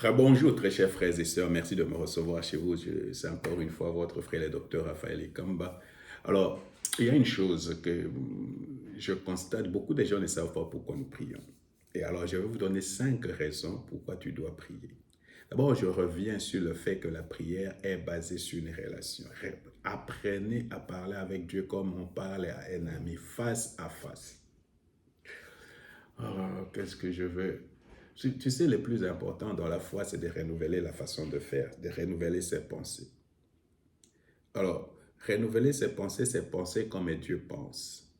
Bonjour, très chers frères et sœurs. Merci de me recevoir chez vous. C'est encore une fois votre frère, le docteur Raphaël Ekamba. Alors, il y a une chose que je constate, beaucoup de gens ne savent pas pourquoi nous prions. Et alors, je vais vous donner 5 raisons pourquoi tu dois prier. D'abord, je reviens sur le fait que la prière est basée sur une relation. Apprenez à parler avec Dieu comme on parle à un ami, face à face. Qu'est-ce que je veux? Tu sais, le plus important dans la foi, c'est de renouveler la façon de faire, de renouveler ses pensées. Alors, renouveler ses pensées, c'est penser comme Dieu pense.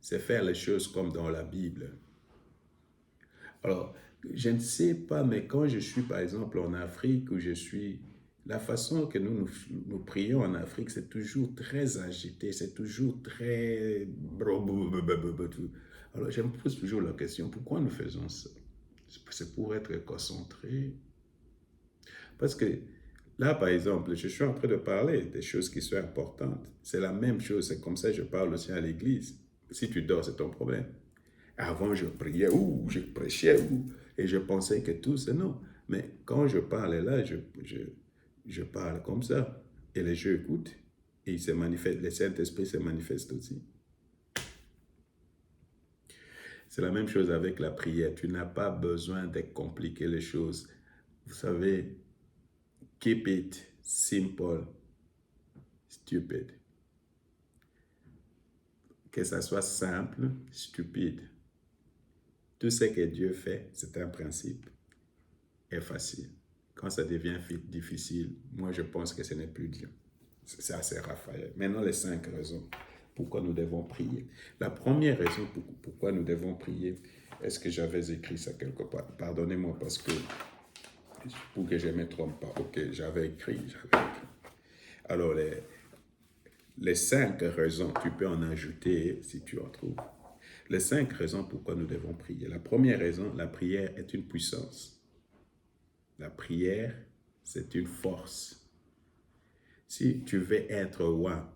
C'est faire les choses comme dans la Bible. Alors, je ne sais pas, mais quand je suis par exemple en Afrique, où je suis, la façon que nous prions en Afrique, c'est toujours très agité, c'est toujours très... Alors, je me pose toujours la question, pourquoi nous faisons ça? C'est pour être concentré. Parce que là, par exemple, je suis en train de parler des choses qui sont importantes. C'est la même chose, c'est comme ça que je parle aussi à l'église. Si tu dors, c'est ton problème. Avant, je priais ou je prêchais et je pensais que tout, c'est non. Mais quand je parle là, je parle comme ça. Et les gens écoutent. Et il se manifeste, le Saint-Esprit se manifeste aussi. C'est la même chose avec la prière. Tu n'as pas besoin de compliquer les choses. Vous savez, keep it simple, stupid. Que ça soit simple, stupide. Tout ce que Dieu fait, c'est un principe, est facile. Quand ça devient difficile, moi je pense que ce n'est plus Dieu. C'est assez Raphaël. Maintenant, les 5 raisons pourquoi nous devons prier. La première raison pourquoi nous devons prier, est-ce que j'avais écrit ça quelque part? Pardonnez-moi parce que, pour que je ne me trompe pas, ok, j'avais écrit. Alors, les 5 raisons, tu peux en ajouter si tu en trouves. Les 5 raisons pourquoi nous devons prier. La première raison, la prière est une puissance. La prière, c'est une force. Si tu veux être roi,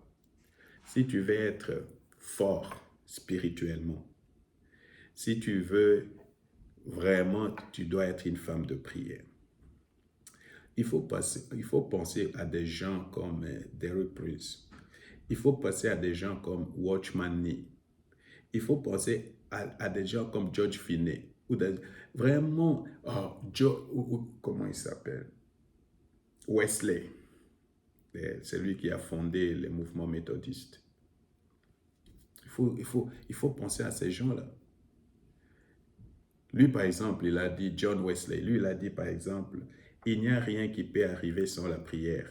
si tu veux être fort spirituellement, si tu veux vraiment, tu dois être une femme de prière. Il faut penser à des gens comme Derek Prince. Il faut penser à des gens comme Watchman Nee. Il faut penser à des gens comme George Finney. Vraiment, comment il s'appelle? Wesley. C'est lui qui a fondé le mouvement méthodiste. Il faut penser à ces gens-là. Lui, par exemple, il a dit, John Wesley, lui, il a dit, par exemple, il n'y a rien qui peut arriver sans la prière.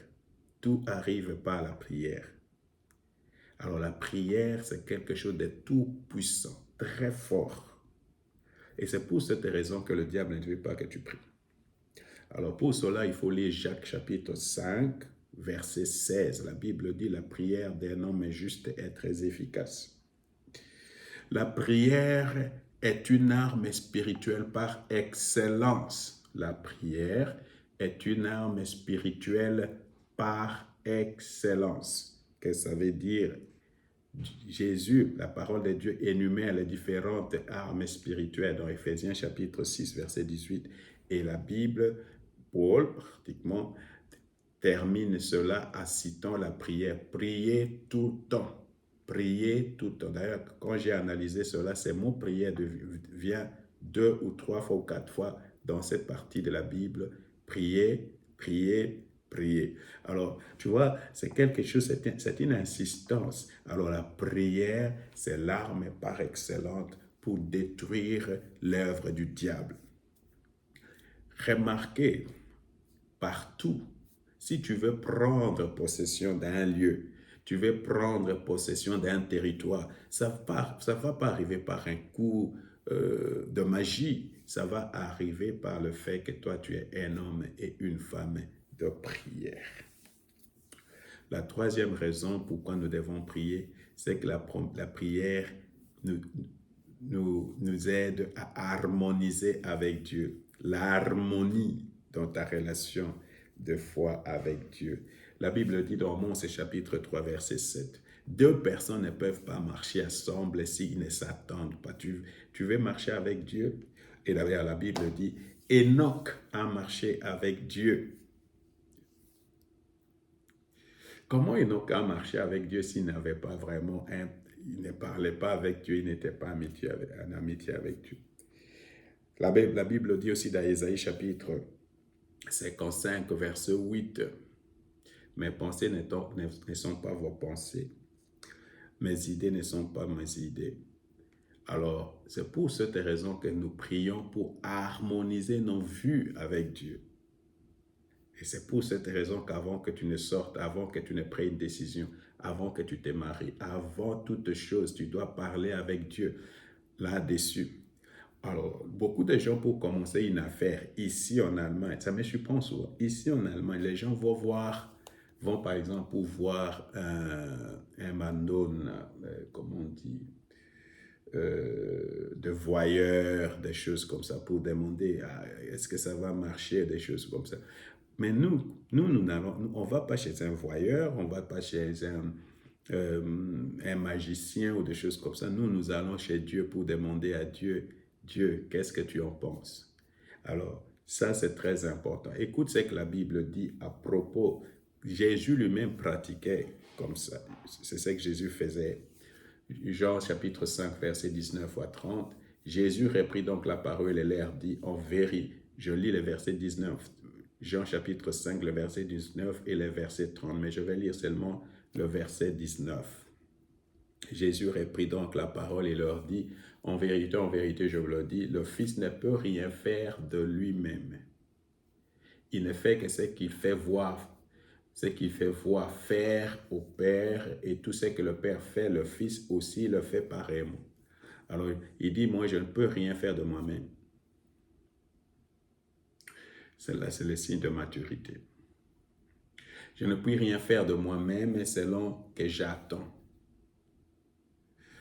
Tout arrive par la prière. Alors la prière, c'est quelque chose de tout puissant, très fort. Et c'est pour cette raison que le diable ne veut pas que tu pries. Alors pour cela, il faut lire Jacques chapitre 5, verset 16. La Bible dit, la prière d'un homme juste est très efficace. La prière est une arme spirituelle par excellence. La prière est une arme spirituelle par excellence. Qu'est-ce que ça veut dire? Jésus, la parole de Dieu, énumère les différentes armes spirituelles dans Éphésiens chapitre 6, verset 18. Et la Bible, Paul, pratiquement, termine cela en citant la prière. Priez tout le temps. Priez tout le temps. D'ailleurs, quand j'ai analysé cela, c'est mot prière vient 2 ou 3 fois ou 4 fois dans cette partie de la Bible. Priez, priez, prier. Alors, tu vois, c'est quelque chose, c'est une insistance. Alors, la prière, c'est l'arme par excellence pour détruire l'œuvre du diable. Remarquez, partout, si tu veux prendre possession d'un lieu, tu veux prendre possession d'un territoire, ça va pas arriver par un coup de magie, ça va arriver par le fait que toi, tu es un homme et une femme de prière. La troisième raison pourquoi nous devons prier, c'est que la prière nous aide à harmoniser avec Dieu. L'harmonie dans ta relation de foi avec Dieu. La Bible dit dans Romans chapitre 3, verset 7, deux personnes ne peuvent pas marcher ensemble s'ils ne s'attendent pas. Tu veux marcher avec Dieu? Et la Bible dit, Enoch à marcher avec Dieu. Comment Enoch a marché avec Dieu s'il n'avait pas vraiment il ne parlait pas avec Dieu, il n'était pas en amitié avec Dieu. La Bible dit aussi dans Ésaïe chapitre 55, verset 8, « Mes pensées ne sont pas vos pensées, mes idées ne sont pas mes idées. » Alors, c'est pour cette raison que nous prions pour harmoniser nos vues avec Dieu. Et c'est pour cette raison qu'avant que tu ne sortes, avant que tu ne prennes une décision, avant que tu te maries, avant toute chose, tu dois parler avec Dieu là-dessus. Alors, beaucoup de gens, pour commencer une affaire ici en Allemagne, ça me surprend souvent, ici en Allemagne, les gens vont par exemple pour voir un mandon, comment on dit, de voyeurs, des choses comme ça, pour demander est-ce que ça va marcher, des choses comme ça. Mais on ne va pas chez un voyeur, on ne va pas chez un magicien ou des choses comme ça. Nous allons chez Dieu pour demander à Dieu, Dieu, qu'est-ce que tu en penses? Alors, ça, c'est très important. Écoute ce que la Bible dit à propos. Jésus lui-même pratiquait comme ça. C'est ce que Jésus faisait. Jean chapitre 5, verset 19 à 30. Jésus reprit donc la parole et leur dit, en vérité, je lis le verset 19. Jean chapitre 5, le verset 19 et le verset 30, mais je vais lire seulement le verset 19. Jésus reprit donc la parole et leur dit, en vérité, je vous le dis, le Fils ne peut rien faire de lui-même. Il ne fait que ce qu'il fait voir faire au Père, et tout ce que le Père fait, le Fils aussi le fait pareillement. Alors, il dit, moi, je ne peux rien faire de moi-même. Celle-là, c'est le signe de maturité. Je ne puis rien faire de moi-même selon que j'attends.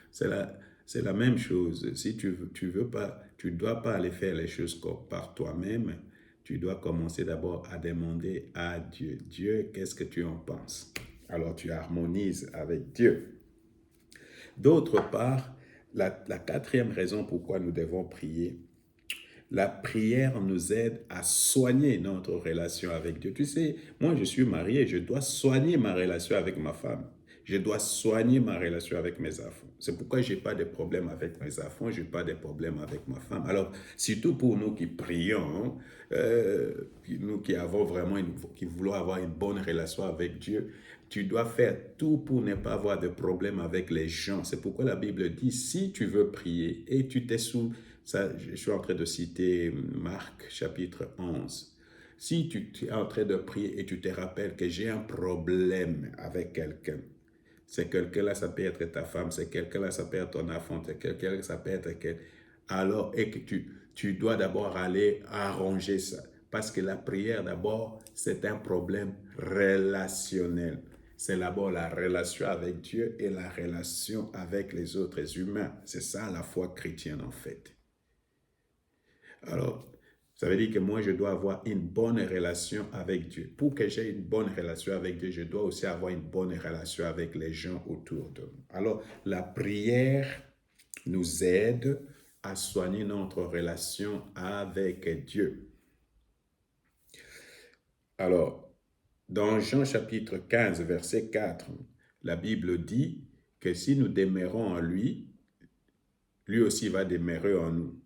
C'est la même chose. Si tu dois pas aller faire les choses par toi-même. Tu dois commencer d'abord à demander à Dieu. Dieu, qu'est-ce que tu en penses? Alors tu harmonises avec Dieu. D'autre part, la quatrième raison pourquoi nous devons prier, la prière nous aide à soigner notre relation avec Dieu. Tu sais, moi je suis marié, je dois soigner ma relation avec ma femme. Je dois soigner ma relation avec mes enfants. C'est pourquoi je n'ai pas de problème avec mes enfants, je n'ai pas de problème avec ma femme. Alors, surtout pour nous qui prions, nous qui avons vraiment, qui voulons avoir une bonne relation avec Dieu, tu dois faire tout pour ne pas avoir de problème avec les gens. C'est pourquoi la Bible dit, si tu veux prier et tu t'es sous... Ça, je suis en train de citer Marc, chapitre 11. Si tu es en train de prier et tu te rappelles que j'ai un problème avec quelqu'un, c'est quelqu'un-là, ça peut être ta femme, c'est quelqu'un-là, ça peut être ton enfant, c'est quelqu'un-là, ça peut être quelqu'un. Alors, et que tu dois d'abord aller arranger ça. Parce que la prière, d'abord, c'est un problème relationnel. C'est d'abord la relation avec Dieu et la relation avec les autres humains. C'est ça la foi chrétienne, en fait. Alors, ça veut dire que moi, je dois avoir une bonne relation avec Dieu. Pour que j'ai une bonne relation avec Dieu, je dois aussi avoir une bonne relation avec les gens autour de nous. Alors, la prière nous aide à soigner notre relation avec Dieu. Alors, dans Jean chapitre 15, verset 4, la Bible dit que si nous demeurons en lui, lui aussi va demeurer en nous.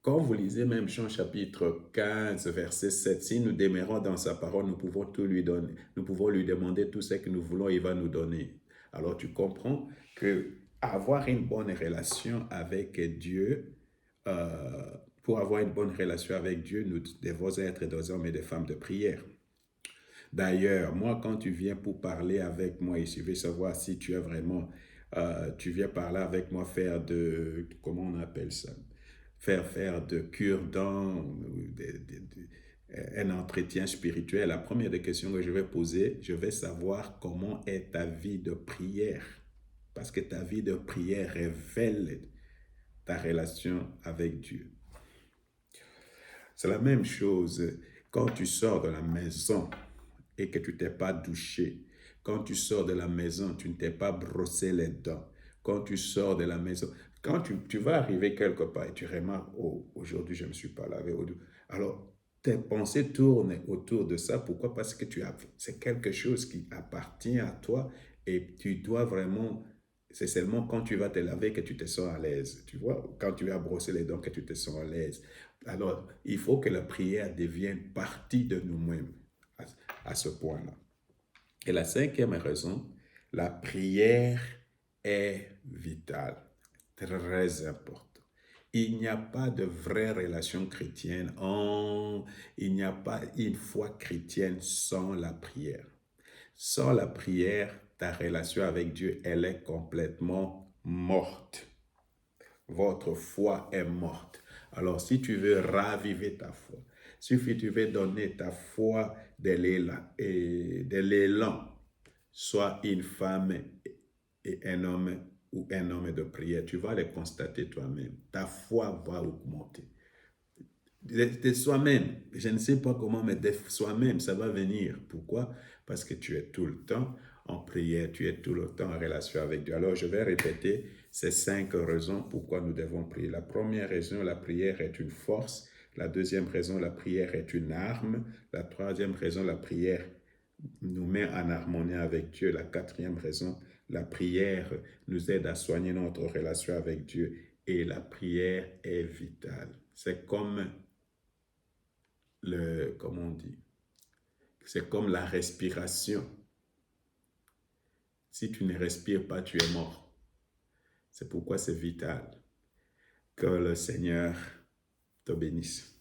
Quand vous lisez même Jean chapitre 15, verset 7, si nous demeurons dans sa parole, nous pouvons tout lui donner. Nous pouvons lui demander tout ce que nous voulons, il va nous donner. Alors tu comprends que avoir une bonne relation avec Dieu, pour avoir une bonne relation avec Dieu, nous devons être des hommes et des femmes de prière. D'ailleurs, moi, quand tu viens pour parler avec moi, et je veux savoir si tu es vraiment, tu viens parler avec moi, faire de, comment on appelle ça? Faire de cure-dents, un entretien spirituel. La première des questions que je vais poser, je vais savoir comment est ta vie de prière. Parce que ta vie de prière révèle ta relation avec Dieu. C'est la même chose quand tu sors de la maison et que tu ne t'es pas douché. Quand tu sors de la maison, tu ne t'es pas brossé les dents. Quand tu sors de la maison, quand tu vas arriver quelque part et tu remarques, oh, aujourd'hui je ne me suis pas lavé. Alors, tes pensées tournent autour de ça. Pourquoi? Parce que c'est quelque chose qui appartient à toi et tu dois vraiment, c'est seulement quand tu vas te laver que tu te sens à l'aise. Tu vois, quand tu vas brosser les dents que tu te sens à l'aise. Alors, il faut que la prière devienne partie de nous-mêmes à, à ce point-là. Et la cinquième raison, la prière est vitale, très importante. Il n'y a pas de vraie relation chrétienne, il n'y a pas une foi chrétienne sans la prière. Sans la prière, ta relation avec Dieu, elle est complètement morte. Votre foi est morte. Alors, si tu veux raviver ta foi, si tu veux donner ta foi de l'élan, sois une femme et un homme ou un homme de prière, tu vas le constater toi-même. Ta foi va augmenter. De soi-même, je ne sais pas comment, mais de soi-même, ça va venir. Pourquoi? Parce que tu es tout le temps en prière, tu es tout le temps en relation avec Dieu. Alors, je vais répéter ces 5 raisons pourquoi nous devons prier. La première raison, la prière est une force. La deuxième raison, la prière est une arme. La troisième raison, la prière nous met en harmonie avec Dieu. La quatrième raison, la prière nous aide à soigner notre relation avec Dieu. Et la prière est vitale. C'est comme comment on dit, c'est comme la respiration. Si tu ne respires pas, tu es mort. C'est pourquoi c'est vital. Que le Seigneur te bénisse.